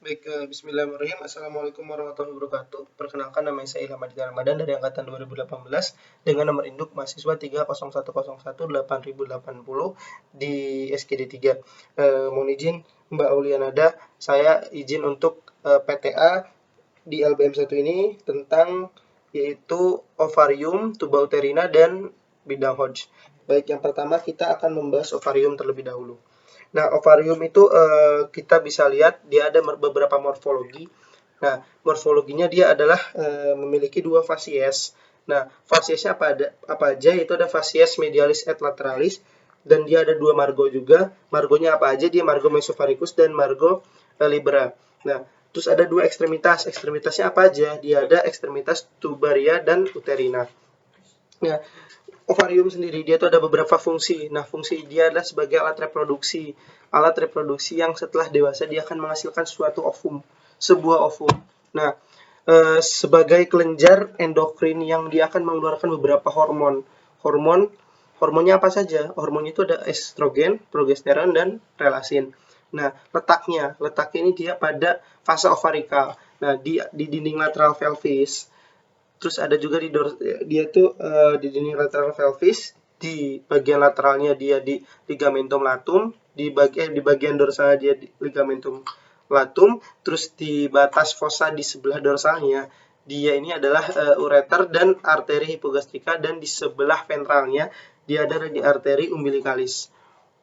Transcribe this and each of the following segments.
Baik, bismillahirrahmanirrahim. Assalamualaikum warahmatullahi wabarakatuh. Perkenalkan, nama saya Ilham Aditya Ramadan dari angkatan 2018 dengan nomor induk mahasiswa 301018080 di SKD 3. Mohon izin Mbak Aulianada, saya izin untuk PTA di LBM 1 ini tentang yaitu ovarium, tuba uterina, dan bidang Hodge. Baik, yang pertama kita akan membahas ovarium terlebih dahulu. Nah, ovarium itu kita bisa lihat dia ada beberapa morfologi. Nah, morfologinya dia adalah memiliki dua fasies. Nah, fasiesnya apa aja? Itu ada fasies medialis et lateralis, dan dia ada dua margo juga. Margonya apa aja? Dia margo mesofaricus dan margo libera. Nah, terus ada dua ekstremitas. Ekstremitasnya apa aja? Dia ada ekstremitas tubaria dan uterina. Nah, ovarium sendiri dia tuh ada beberapa fungsi. Nah, fungsi dia adalah sebagai alat reproduksi. Alat reproduksi yang setelah dewasa dia akan menghasilkan suatu ovum, sebuah ovum. Nah, sebagai kelenjar endokrin yang dia akan mengeluarkan beberapa hormon. Hormonnya apa saja? Hormonnya itu ada estrogen, progesteron, dan relasin. Nah, letaknya ini dia pada fase ovarikal. Nah, di dinding lateral pelvis. Terus ada juga dia tuh di dinding lateral pelvis, di bagian lateralnya dia di ligamentum latum, di bagian dorsalnya dia di ligamentum latum, terus di batas fossa di sebelah dorsalnya dia ini adalah ureter dan arteri hipogastrika, dan di sebelah ventralnya dia ada di arteri umbilicalis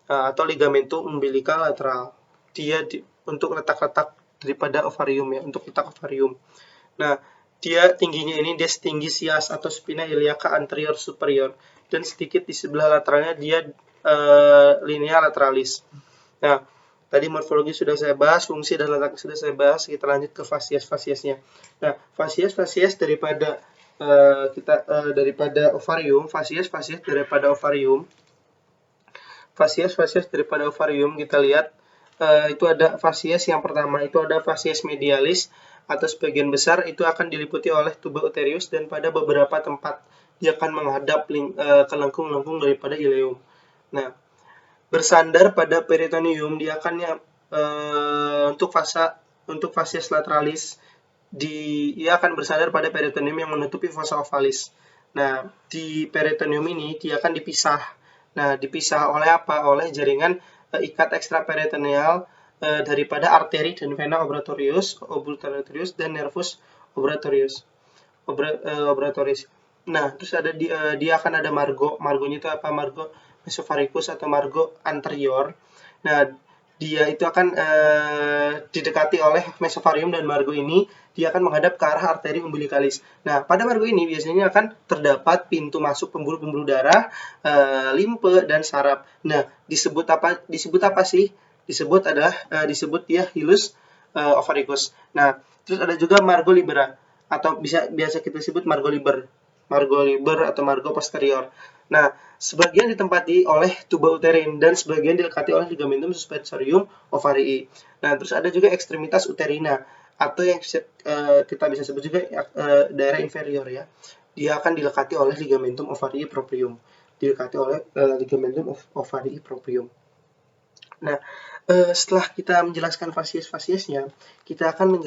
atau ligamentum umbilical lateral. Dia untuk letak-letak daripada ovarium ya, untuk letak ovarium. Nah, dia tingginya ini dia setinggi sias atau spina iliaca anterior superior, dan sedikit di sebelah lateralnya dia linea lateralis. Nah, tadi morfologi sudah saya bahas, fungsi dan letak sudah saya bahas. Kita lanjut ke fasies-fasiesnya. Nah, fasies daripada daripada ovarium, fasies daripada ovarium. Fasies daripada ovarium kita lihat itu ada fasies yang pertama itu ada fasies medialis, atau sebagian besar itu akan diliputi oleh tuba uterius, dan pada beberapa tempat dia akan menghadap ke lengkung-lengkung daripada ileum. Nah, bersandar pada peritoneum dia akan untuk fasies lateralis dia akan bersandar pada peritoneum yang menutupi fossa ovalis. Nah, di peritoneum ini dia akan dipisah. Nah, dipisah oleh apa? Oleh jaringan ikat ekstraperitoneal daripada arteri dan vena obturatorius dan nervus obturatorius. Nah, terus ada dia akan ada margonya itu apa? Margo mesofaricus atau margo anterior. Nah, dia itu akan didekati oleh mesovarium, dan margo ini dia akan menghadap ke arah arteri umbilicalis. Nah, pada margo ini biasanya akan terdapat pintu masuk pembuluh-pembuluh darah, limfe, dan saraf. Nah, disebut apa sih? Disebut dia hilus ovaricus. Nah, terus ada juga margo libera, atau biasa kita sebut margo liber atau margo posterior. Nah, sebagian ditempati oleh tuba uterin dan sebagian dilekati oleh ligamentum suspensorium ovarii. Nah, terus ada juga ekstremitas uterina, atau yang kita bisa sebut juga daerah inferior ya. Dia akan dilekati oleh ligamentum ovarii proprium. Nah, setelah kita menjelaskan fasies-fasiesnya, kita akan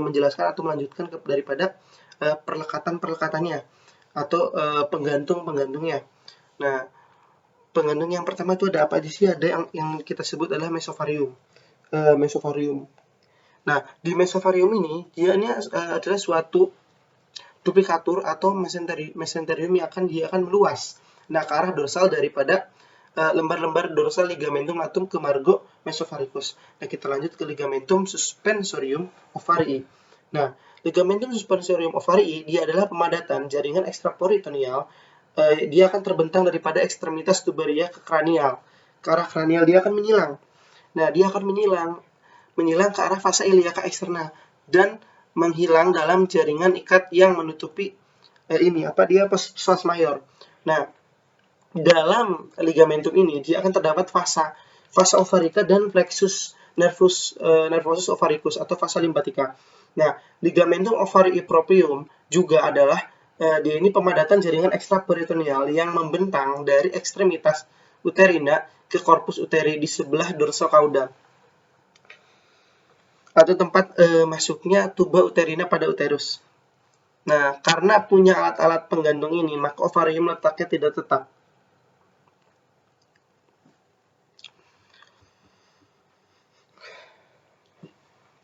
menjelaskan atau melanjutkan daripada perlekatan-perlekatannya atau penggantung-penggantungnya. Nah, penggantung yang pertama itu ada apa aja sih? Ada yang kita sebut adalah mesovarium. Nah, di mesovarium ini dia adalah suatu duplikatur atau mesenterium yang dia akan meluas. Nah, ke arah dorsal daripada lembar-lembar dorsal ligamentum latum ke margo mesofaricus. Nah, kita lanjut ke ligamentum suspensorium ovarii. Nah, ligamentum suspensorium ovarii dia adalah pemadatan jaringan ekstraperitoneal. Dia akan terbentang daripada ekstremitas tubaria ke kranial. Ke arah kranial dia akan menyilang. Nah, dia akan menyilang ke arah fasa iliaca eksterna dan menghilang dalam jaringan ikat yang menutupi psoas mayor. Nah, dalam ligamentum ini dia akan terdapat fasa ovarika dan plexus nervosus ovaricus atau fasa limfatika. Nah, ligamentum ovarii proprium juga adalah dia ini pemadatan jaringan ekstraperitoneal yang membentang dari ekstremitas uterina ke corpus uteri di sebelah dorsal caudal. atau tempat masuknya tuba uterina pada uterus. Nah, karena punya alat-alat penggantung ini, maka ovarium letaknya tidak tetap.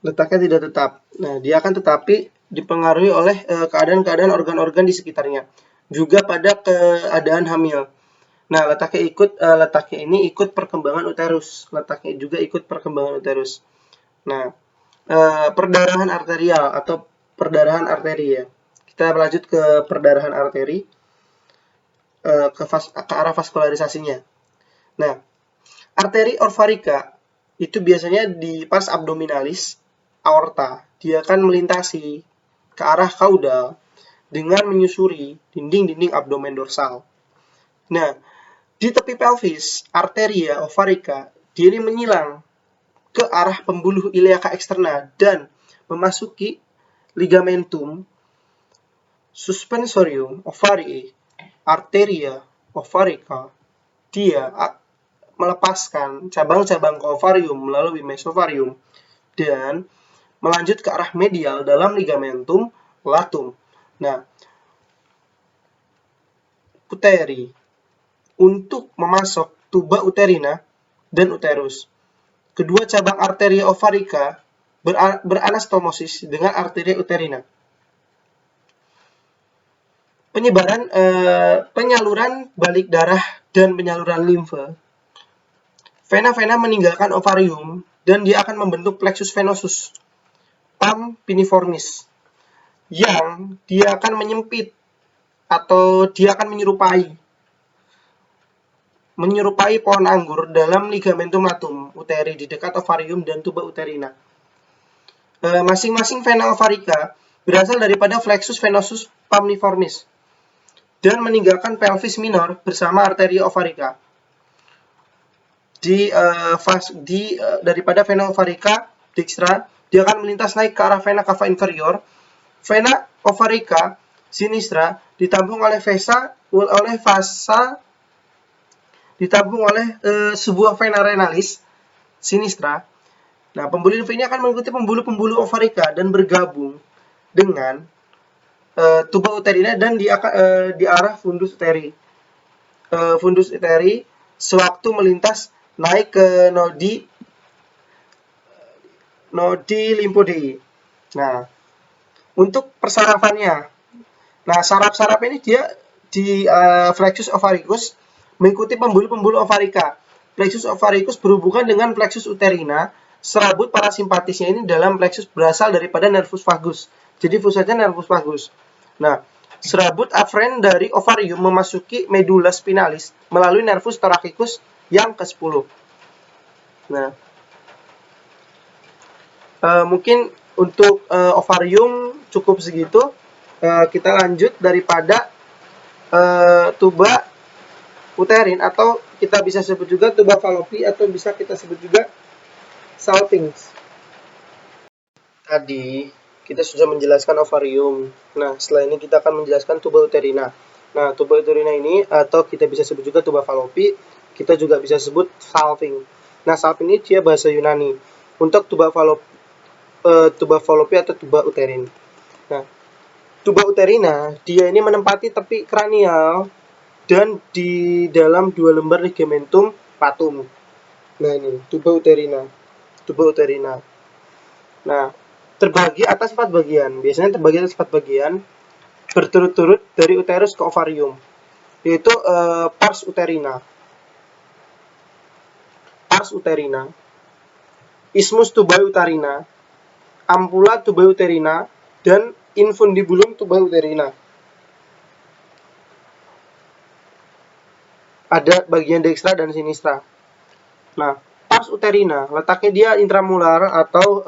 Letaknya tidak tetap. Nah, dia akan tetapi dipengaruhi oleh keadaan-keadaan organ-organ di sekitarnya. Juga pada keadaan hamil. Nah, letaknya ini ikut perkembangan uterus. Letaknya juga ikut perkembangan uterus. Nah, perdarahan arterial atau perdarahan arteri ya. Kita lanjut ke perdarahan arteri, ke arah vaskularisasinya. Nah, arteri ovarika itu biasanya di pars abdominalis, aorta. Dia akan melintasi ke arah kaudal dengan menyusuri dinding-dinding abdomen dorsal. Nah, di tepi pelvis, arteria ovarika, dia ini menyilang ke arah pembuluh iliaca eksterna dan memasuki ligamentum suspensorium ovarii, arteria ovarica. Dia melepaskan cabang-cabang ke ovarium melalui mesovarium dan melanjut ke arah medial dalam ligamentum latum. Nah, uteri untuk memasok tuba uterina dan uterus. Kedua cabang arteria ovarika beranastomosis dengan arteria uterina. Penyaluran balik darah dan penyaluran limfa. Vena-vena meninggalkan ovarium dan dia akan membentuk plexus venosus, pam piniformis, yang dia akan menyempit atau dia akan menyerupai pohon anggur dalam ligamentum latum uteri di dekat ovarium dan tuba uterina. Masing-masing vena ovarika berasal daripada plexus venosus pamniformis dan meninggalkan pelvis minor bersama arteria ovarika. Daripada vena ovarika dextra, dia akan melintas naik ke arah vena cava inferior. Vena ovarika sinistra ditabung oleh sebuah vena renalis sinistra. Nah, pembuluh limfa ini akan mengikuti pembuluh-pembuluh ovarika dan bergabung dengan tuba uterina dan di arah fundus uteri. Fundus uteri sewaktu melintas naik ke nodi limfodei. Nah, untuk persarafannya. Nah, saraf-saraf ini dia di plexus ovaricus mengikuti pembuluh-pembuluh ovarika. Plexus ovaricus berhubungan dengan plexus uterina. Serabut parasimpatisnya ini dalam plexus berasal daripada nervus vagus. Jadi pusatnya nervus vagus. Nah, serabut aferen dari ovarium memasuki medula spinalis melalui nervus thoracicus yang ke-10. Nah, mungkin untuk ovarium cukup segitu. Kita lanjut daripada tuba uterin, atau kita bisa sebut juga tuba fallopi, atau bisa kita sebut juga salpinx. Tadi kita sudah menjelaskan ovarium. Nah, setelah ini kita akan menjelaskan tuba uterina. Nah, tuba uterina ini, atau kita bisa sebut juga tuba fallopi, kita juga bisa sebut salping. Nah, salping ini dia bahasa Yunani untuk tuba fallopi atau tuba uterin. Nah, tuba uterina dia ini menempati tepi kranial dan di dalam 2 lembar ligamentum latum. Nah, ini tuba uterina. Nah, terbagi atas 4 bagian. Biasanya terbagi atas 4 bagian berturut-turut dari uterus ke ovarium, yaitu pars uterina, isthmus tubae uterina, ampula tubae uterina, dan infundibulum tubae uterina. Ada bagian dextra dan sinistra. Nah, pars uterina letaknya dia intramular atau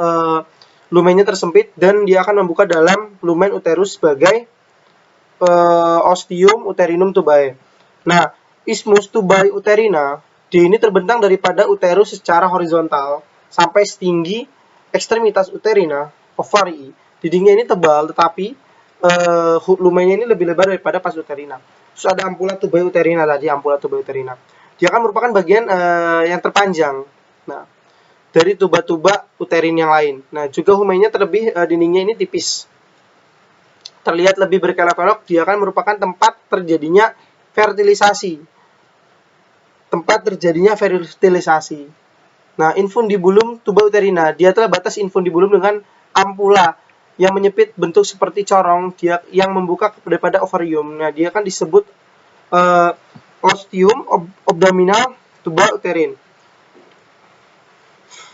lumennya tersempit dan dia akan membuka dalam lumen uterus sebagai ostium uterinum tubae. Nah, isthmus tubae uterina dia ini terbentang daripada uterus secara horizontal sampai setinggi ekstremitas uterina ovarii. Dindingnya ini tebal tetapi lumennya ini lebih lebar daripada pars uterina. Terus ada ampula tubae uterina tadi, ampula tubae uterina. Dia akan merupakan bagian yang terpanjang. Nah, dari tuba-tuba uterin yang lain. Nah, juga humeinnya terlebih dindingnya ini tipis. Terlihat lebih berkelok-kelok, dia akan merupakan tempat terjadinya fertilisasi. Nah, infundibulum tuba uterina, dia adalah batas infundibulum dengan ampula yang menyempit bentuk seperti corong, dia yang membuka daripada ovarium. Nah, dia akan disebut ostium abdominal tuba uterin.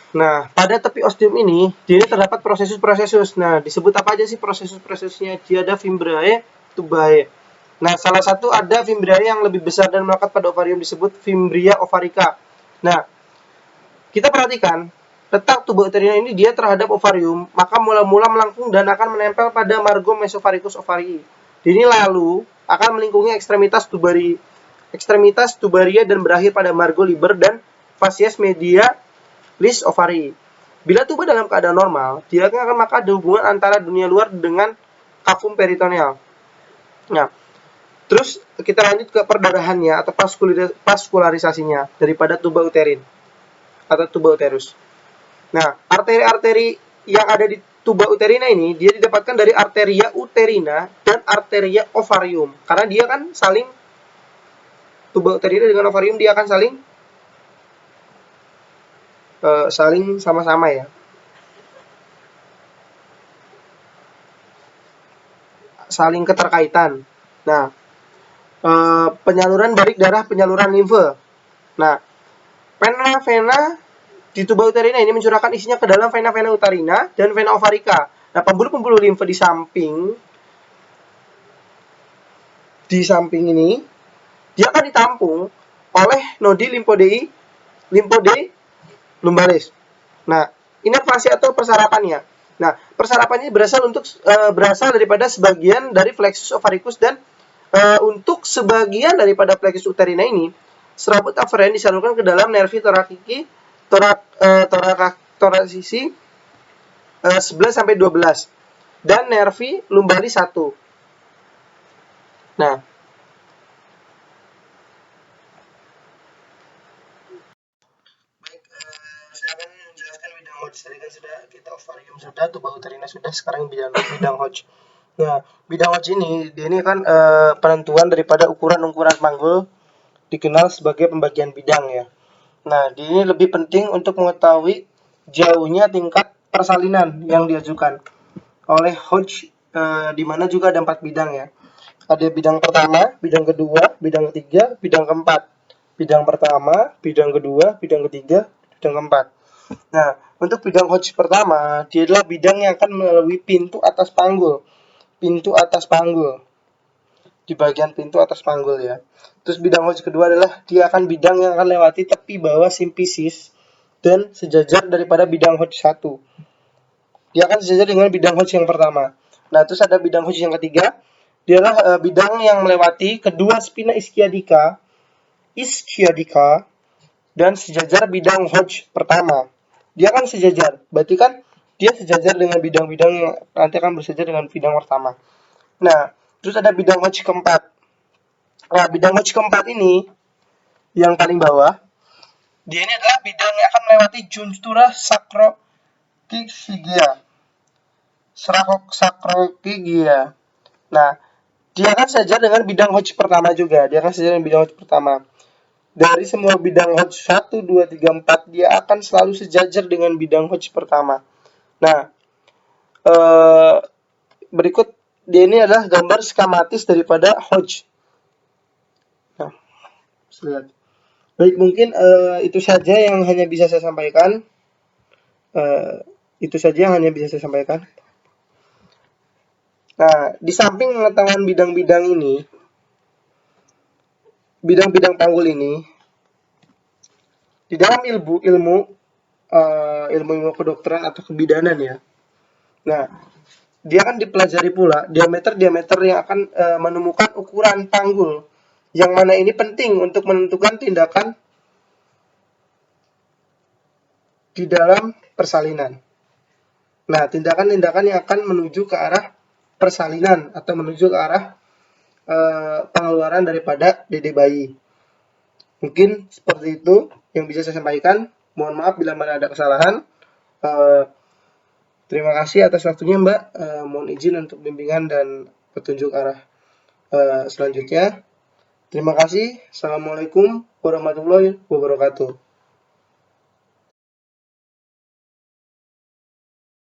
Nah, pada tepi ostium ini, dia terdapat prosesus-prosesus. Nah, disebut apa aja sih prosesus-prosesnya? Dia ada fimbriae, tubae. Nah, salah satu ada fimbriae yang lebih besar dan melekat pada ovarium disebut fimbria ovarica. Nah, kita perhatikan, letak tuba uterina ini dia terhadap ovarium, maka mula-mula melengkung dan akan menempel pada margo mesovaricus ovarii. Ini lalu akan melingkungi ekstremitas tubaria dan berakhir pada margo liber dan facies media lis ovari. Bila tuba dalam keadaan normal, dia akan maka ada hubungan antara dunia luar dengan kafum peritoneal. Nah, terus kita lanjut ke perdarahannya atau vaskularisasinya daripada tuba uterin atau tuba uterus. Nah, arteri-arteri yang ada di tuba uterina ini dia didapatkan dari arteria uterina dan arteria ovarium. Karena dia kan saling, tuba uterina dengan ovarium dia akan saling sama-sama ya. Saling keterkaitan. Nah, penyaluran barik darah, penyaluran limfe. Nah, vena-vena di tuba uterina ini mencurahkan isinya ke dalam vena-vena uterina dan vena ovarica. Nah, pembuluh-pembuluh limfe di samping ini dia akan ditampung oleh nodi limfodei lumbalis. Nah, inervasi atau persarapannya. Nah, persarapannya berasal daripada sebagian dari plexus ovaricus dan untuk sebagian daripada plexus uterina ini, serabut aferen disalurkan ke dalam nervi toracisi 11 sampai 12 dan nervi lumbalis 1. Nah, tadi kan sudah kita ovarium sudah, tuba uterina sudah, sekarang bidang Hodge. Nah, bidang Hodge ini kan penentuan daripada ukuran-ukuran panggul dikenal sebagai pembagian bidang ya. Nah, ini lebih penting untuk mengetahui jauhnya tingkat persalinan yang diajukan oleh Hodge, di mana juga ada 4 bidang ya. Ada bidang pertama, bidang kedua, bidang ketiga, bidang keempat. Bidang pertama, bidang kedua, bidang ketiga, bidang keempat. Nah, untuk bidang Hodge pertama, dia adalah bidang yang akan melalui pintu atas panggul. Di bagian pintu atas panggul ya. Terus bidang Hodge kedua adalah dia akan bidang yang akan lewati tepi bawah simpisis dan sejajar daripada bidang Hodge 1. Dia akan sejajar dengan bidang Hodge yang pertama. Nah, terus ada bidang Hodge yang ketiga, dia adalah bidang yang melewati kedua spina ischiadica dan sejajar bidang Hodge pertama. Dia akan sejajar, berarti kan dia sejajar dengan bidang-bidang yang nanti akan bersejajar dengan bidang pertama. Nah, terus ada bidang Hodge keempat. Nah, bidang Hodge keempat ini yang paling bawah, dia ini adalah bidang yang akan melewati junctura sacropigia. Nah, dia akan sejajar dengan bidang Hodge pertama juga. Dari semua bidang Hodge 1, 2, 3, 4, dia akan selalu sejajar dengan bidang Hodge pertama. Nah, berikut dia ini adalah gambar skematis daripada Hodge. Nah, lihat. Baik, mungkin itu saja yang hanya bisa saya sampaikan. Nah, di samping pengetahuan bidang-bidang ini, bidang-bidang panggul ini, di dalam ilmu kedokteran atau kebidanan ya. Nah, dia akan dipelajari pula diameter yang akan menemukan ukuran panggul, yang mana ini penting untuk menentukan tindakan di dalam persalinan. Nah, tindakan-tindakan yang akan menuju ke arah persalinan atau menuju ke arah pengeluaran daripada dede bayi. Mungkin seperti itu yang bisa saya sampaikan. Mohon maaf bila mana ada kesalahan. Terima kasih atas waktunya Mbak. Mohon izin untuk bimbingan dan petunjuk arah selanjutnya. Terima kasih. Assalamualaikum warahmatullahi wabarakatuh.